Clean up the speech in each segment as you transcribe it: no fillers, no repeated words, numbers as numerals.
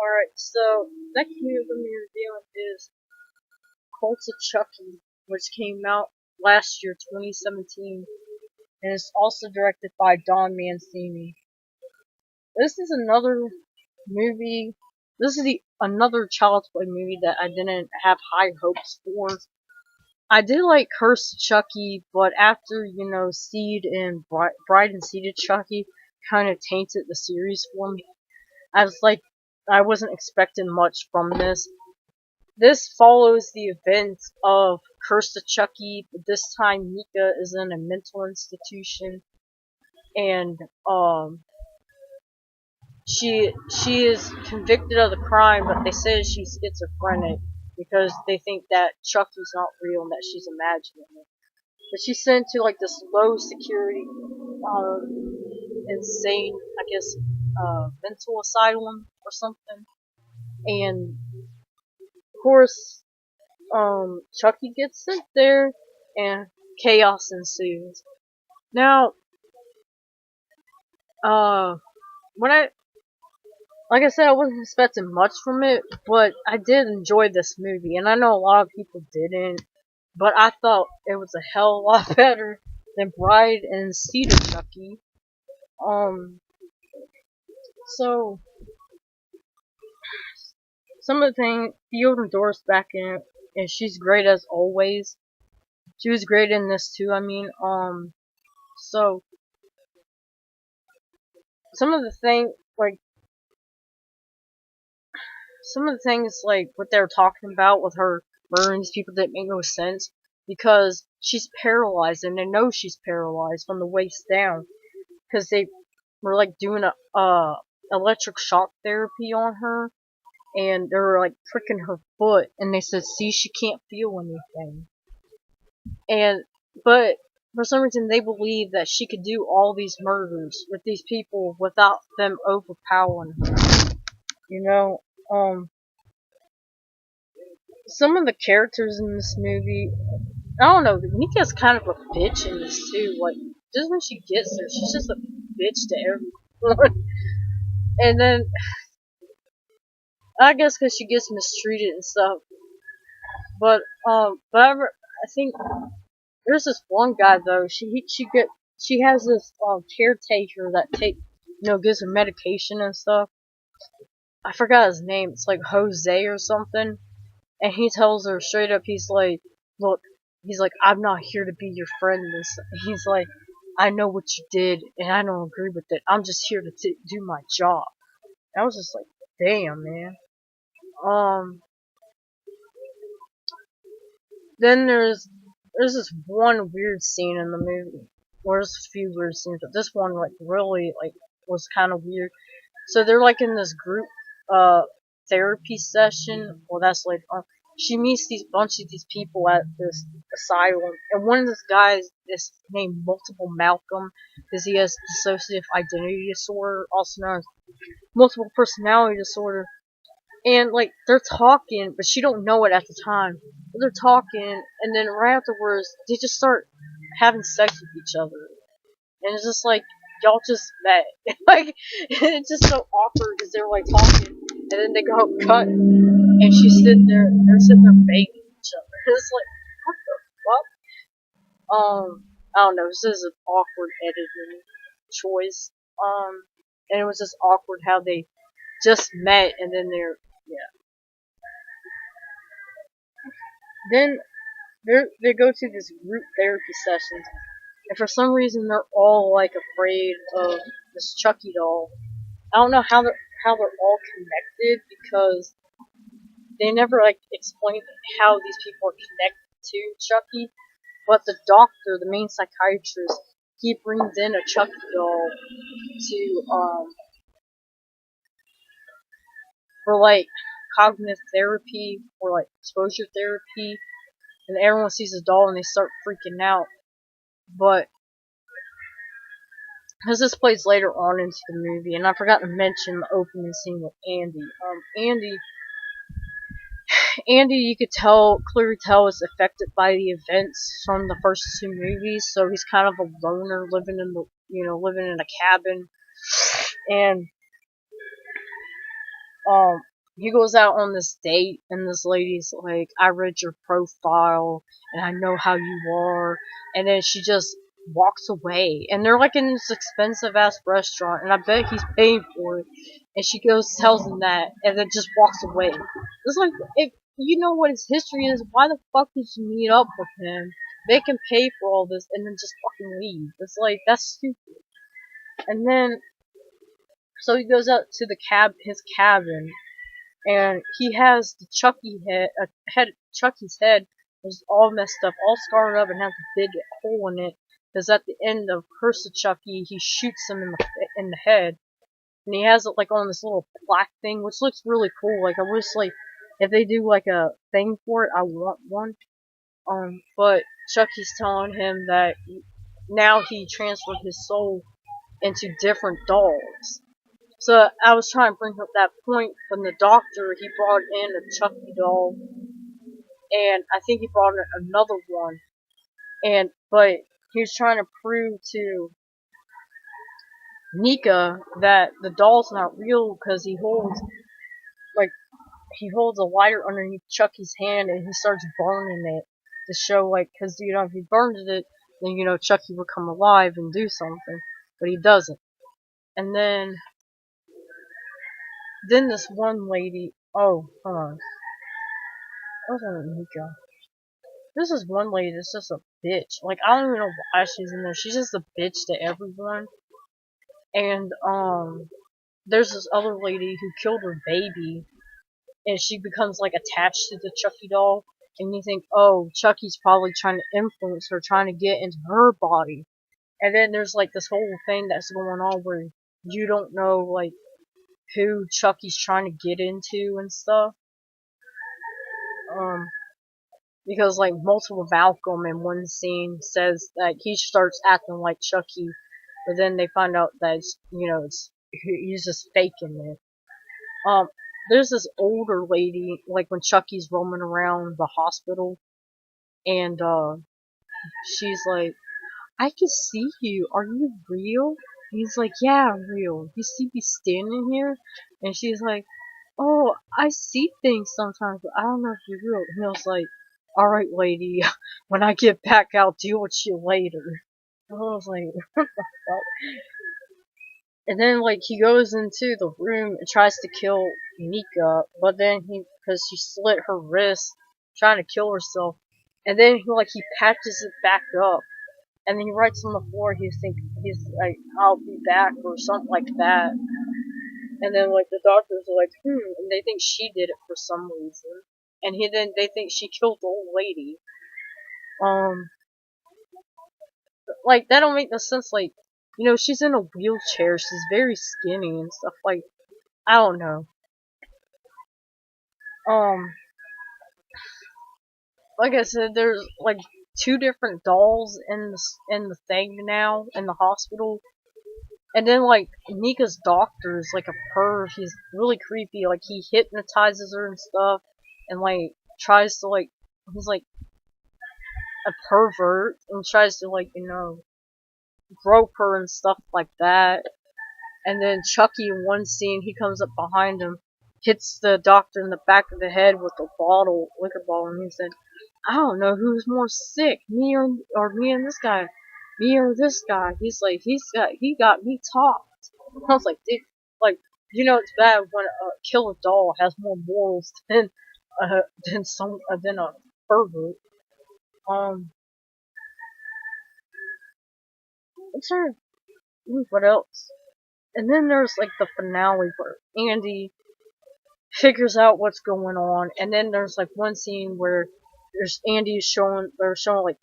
Alright, so next movie we're going to be reviewing is Cult of Chucky, which came out last year, 2017, and it's also directed by Don Mancini. This is another movie. This is another Child's Play movie that I didn't have high hopes for. I did like Curse of Chucky, but after, Seed and Bride and Seeded Chucky kind of tainted the series for me. I wasn't expecting much from this. This follows the events of Curse of Chucky, but this time Mika is in a mental institution, and she is convicted of the crime, but they say she's schizophrenic because they think that Chucky's not real and that she's imagining it. But she's sent to like this low security, insane, I guess, mental asylum or something. And of course, Chucky gets sent there, and chaos ensues. Now, when like I said, I wasn't expecting much from it, but I did enjoy this movie, and I know a lot of people didn't, but I thought it was a hell of a lot better than Bride and Cedar Chucky. So, some of the things, Theodore Doris back in it, and she's great as always. She was great in this too, so, some of the things, what they were talking about with her murdering these people didn't make no sense, because she's paralyzed, and they know she's paralyzed from the waist down, because they were, doing electric shock therapy on her, and they were, pricking her foot, and they said, see, she can't feel anything. But for some reason they believe that she could do all these murders with these people without them overpowering her. Some of the characters in this movie, I don't know, Mika's kind of a bitch in this too. Just when she gets there, she's just a bitch to everyone. And then, I guess because she gets mistreated and stuff. But I think there's this one guy though. She has this caretaker that gives her medication and stuff. I forgot his name. It's like Jose or something. And he tells her straight up, he's like, look, I'm not here to be your friend. He's like, I know what you did, and I don't agree with it. I'm just here to do my job. And I was just like, damn, man. Then there's this one weird scene in the movie. Well, there's a few weird scenes, but this one, really, was kind of weird. So they're, in this group, therapy session. Well, that's she meets bunch of these people at this asylum, and one of these guys is named Multiple Malcolm because he has dissociative identity disorder, also known as multiple personality disorder. And they're talking, but she don't know it at the time. But they're talking, and then right afterwards, they just start having sex with each other, and it's just y'all just met. It's just so awkward because they're talking, and then they go cut, and they're sitting there banging each other. It's what the fuck? I don't know. This is an awkward editing choice. And it was just awkward how they just met, and then yeah. Then they go to this group therapy sessions, and for some reason they're all afraid of this Chucky doll. I don't know how they're all connected because they never explain how these people are connected to Chucky. But the doctor, the main psychiatrist, he brings in a Chucky doll to for cognitive therapy or exposure therapy, and everyone sees the doll and they start freaking out. But because this plays later on into the movie, and I forgot to mention the opening scene with Andy. Andy, you could clearly tell, is affected by the events from the first two movies. So he's kind of a loner, living in a cabin, and he goes out on this date, and this lady's like, I read your profile, and I know how you are, and then she just walks away, and they're like in this expensive ass restaurant, and I bet he's paying for it, and she goes tells him that, and then just walks away. It's like, if you know what his history is, why the fuck did you meet up with him? They can pay for all this, and then just fucking leave. It's like, that's stupid. And then, so he goes out to his cabin, and he has the Chucky's head was all messed up, all scarred up, and has a big hole in it. Because at the end of Curse of Chucky, he shoots him in the head, and he has it like on this little plaque thing, which looks really cool. Like, I wish like if they do like a thing for it, I want one. But Chucky's telling him that now he transferred his soul into different dolls. So I was trying to bring up that point when the doctor, he brought in a Chucky doll, and I think he brought in another one, but he was trying to prove to Nika that the doll's not real because he holds a lighter underneath Chucky's hand, and he starts burning it to show, like, because if he burns it, then Chucky would come alive and do something, but he doesn't. And then this one lady, oh, hold on. What's her name? Nika. This is one lady that's just a bitch. Like, I don't even know why she's in there. She's just a bitch to everyone. And, there's this other lady who killed her baby, and she becomes, like, attached to the Chucky doll. And you think, oh, Chucky's probably trying to influence her, trying to get into her body. And then there's, like, this whole thing that's going on where you don't know, like, who Chucky's trying to get into and stuff. Because, like, Multiple Malcolm in one scene says that he starts acting like Chucky, but then they find out that, he's just faking it. There's this older lady, like, when Chucky's roaming around the hospital, and, she's like, I can see you. Are you real? And he's like, yeah, I'm real. You see me standing here? And she's like, oh, I see things sometimes, but I don't know if you're real. And he was like, alright, lady, when I get back, I'll deal with you later. And I was like, what the fuck? And then, like, he goes into the room and tries to kill Nika, but then because she slit her wrist, trying to kill herself, and then he patches it back up, and then he writes on the floor, he's like, I'll be back, or something like that. And then, like, the doctors are like, and they think she did it for some reason. And they think she killed the old lady. Like, that don't make no sense, like, she's in a wheelchair, she's very skinny and stuff, like, I don't know. Like I said, there's, like, 2 different dolls in the thing now, in the hospital. And then, like, Nika's doctor is, like, a perv. He's really creepy. Like, he hypnotizes her and stuff. And, like, tries to, like, he's, like, a pervert. And tries to, like, grope her and stuff like that. And then Chucky, in one scene, he comes up behind him, hits the doctor in the back of the head with a liquor bottle. And he said, I don't know who's more sick, me or me and this guy. Me or this guy. He's like, he got me topped. I was like, dude, like, it's bad when a killer doll has more morals than a pervert. I'm sorry. What else? And then there's, like, the finale where Andy figures out what's going on, and then there's, like, one scene where they're showing, like,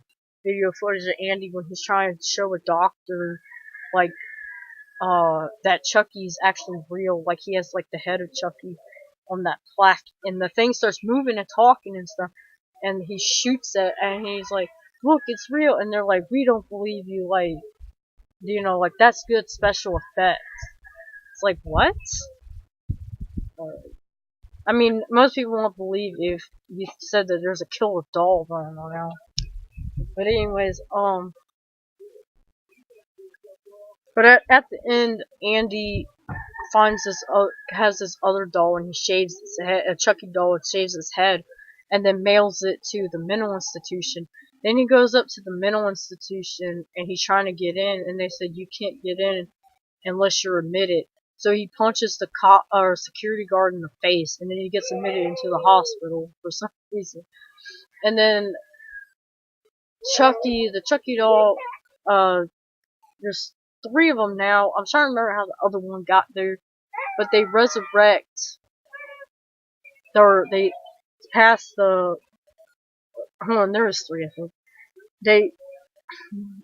video footage of Andy when he's trying to show a doctor, like, that Chucky's actually real, like, he has, like, the head of Chucky on that plaque, and the thing starts moving and talking and stuff, and he shoots it, and he's like, look, it's real, and they're like, we don't believe you, like, like, that's good special effects. It's like, what? I mean, most people won't believe if you said that there's a killer doll running around. But anyways, But at the end, Andy finds this has this other doll, and he shaves his head, a Chucky doll, and shaves his head, and then mails it to the mental institution. Then he goes up to the mental institution, and he's trying to get in, and they said you can't get in unless you're admitted. So he punches the cop or security guard in the face, and then he gets admitted into the hospital for some reason. And then Chucky, the Chucky doll, there's 3 of them now. I'm trying to remember how the other one got there, but they resurrect, or they pass the. Hold on, there was 3, I think. They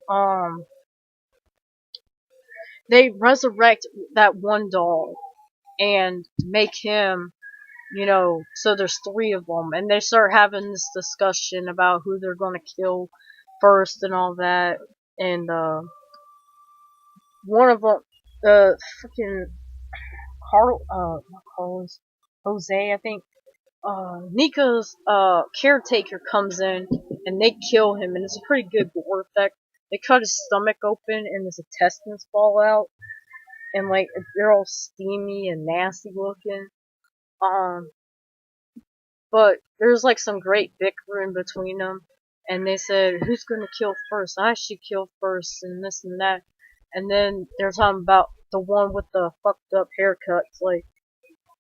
um they resurrect that one doll and make him, so there's 3 of them, and they start having this discussion about who they're gonna kill first and all that, and one of them, freaking not Carlos, Jose, I think. Nico's caretaker comes in and they kill him, and it's a pretty good gore effect. They cut his stomach open and his intestines fall out, and like they're all steamy and nasty looking. But there's like some great bickering between them, and they said, "Who's gonna kill first? I should kill first," and this and that. And then they're talking about the one with the fucked up haircuts, like,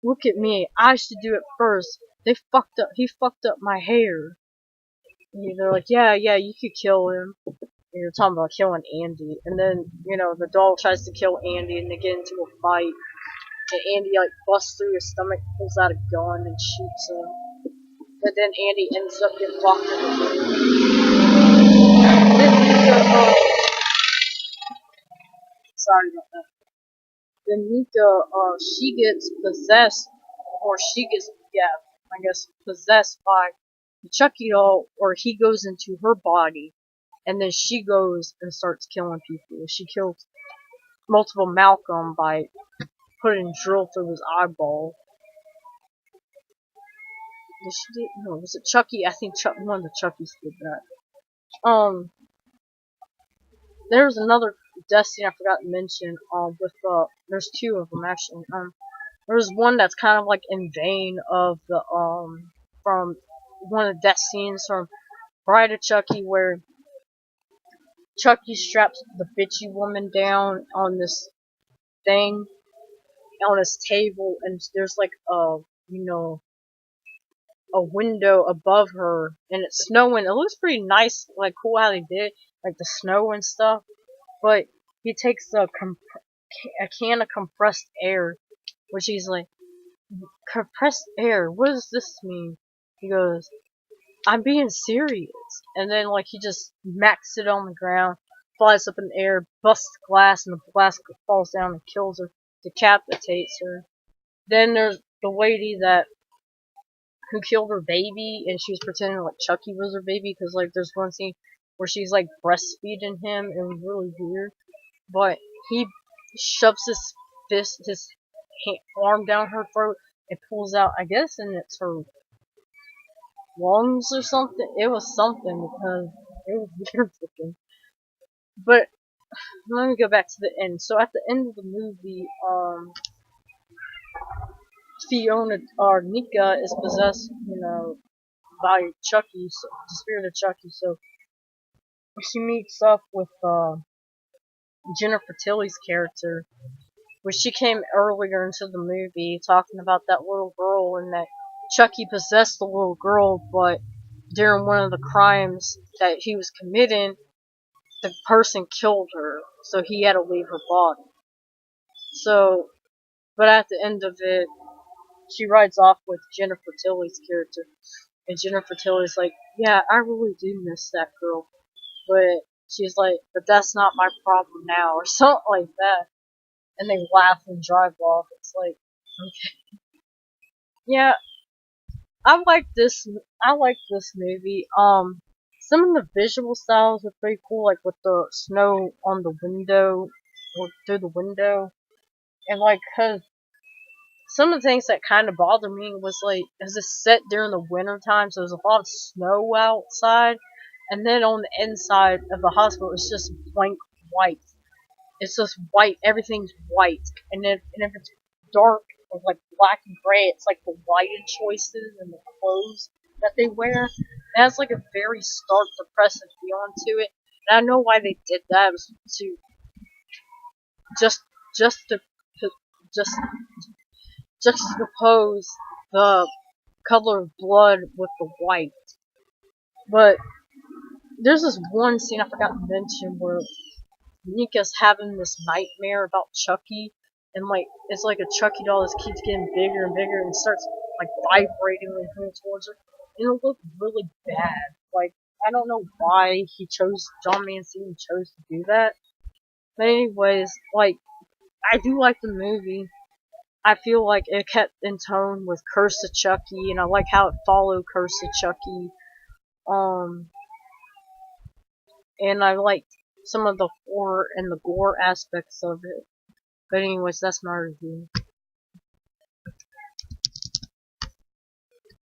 "Look at me, I should do it first. He fucked up my hair." And they're like, "Yeah, you could kill him." And you're talking about killing Andy, and then the doll tries to kill Andy, and they get into a fight. And Andy like busts through his stomach, pulls out a gun, and shoots him. But then Andy ends up getting locked in the room. Sorry about that. Then Nika, she gets possessed, or she gets, yeah, I guess, possessed by the Chucky doll, or he goes into her body, and then she goes and starts killing people. She kills multiple Malcolm by putting a drill through his eyeball. Did she do? No, was it Chucky? I think one of the Chuckies did that. There's another death scene I forgot to mention. With there's 2 of them actually. There's one that's kind of like in vein of the from one of the death scenes from Bride of Chucky, where Chucky straps the bitchy woman down on this thing on his table, and there's like a window above her, and it's snowing. It looks pretty nice, like cool how they did, like the snow and stuff. But he takes a can of compressed air, which he's like, "Compressed air? What does this mean?" He goes, "I'm being serious." And then like he just smacks it on the ground, flies up in the air, busts glass, and the glass falls down and kills her, decapitates her. Then there's the lady who killed her baby, and she was pretending like Chucky was her baby, because like there's one scene where she's like breastfeeding him, and it was really weird. But he shoves his arm down her throat and pulls out, I guess, and it's her lungs or something. It was something, because it was weird looking. But let me go back to the end. So at the end of the movie, Fiona or Nika is possessed, by Chucky, the spirit of Chucky. So she meets up with Jennifer Tilly's character, which she came earlier into the movie talking about that little girl, and that Chucky possessed the little girl, but during one of the crimes that he was committing, the person killed her, so he had to leave her body. So, but at the end of it, she rides off with Jennifer Tilly's character, and Jennifer Tilly's like, "Yeah, I really do miss that girl," but she's like, "But that's not my problem now," or something like that. And they laugh and drive off. It's like, okay. Yeah, I like this movie. Some of the visual styles are pretty cool, like with the snow on the window, or through the window. And like, cause some of the things that kind of bothered me was like, is it's set during the winter time, so there's a lot of snow outside, and then on the inside of the hospital it's just blank white. It's just white. Everything's white, and if it's dark or like black and gray, it's like the lighted choices and the clothes that they wear. It has like a very stark, depressive feeling to it. And I know why they did that. It was to just just to just juxtapose the color of blood with the white. But there's this one scene I forgot to mention where Nika's having this nightmare about Chucky, and like it's like a Chucky doll that keeps getting bigger and bigger and starts like vibrating and coming towards her. And it looked really bad. Like I don't know why John Mancini chose to do that. But anyways, like I do like the movie. I feel like it kept in tone with Curse of Chucky, and I like how it followed Curse of Chucky. Um, and I liked some of the horror and the gore aspects of it. But anyways, that's my review.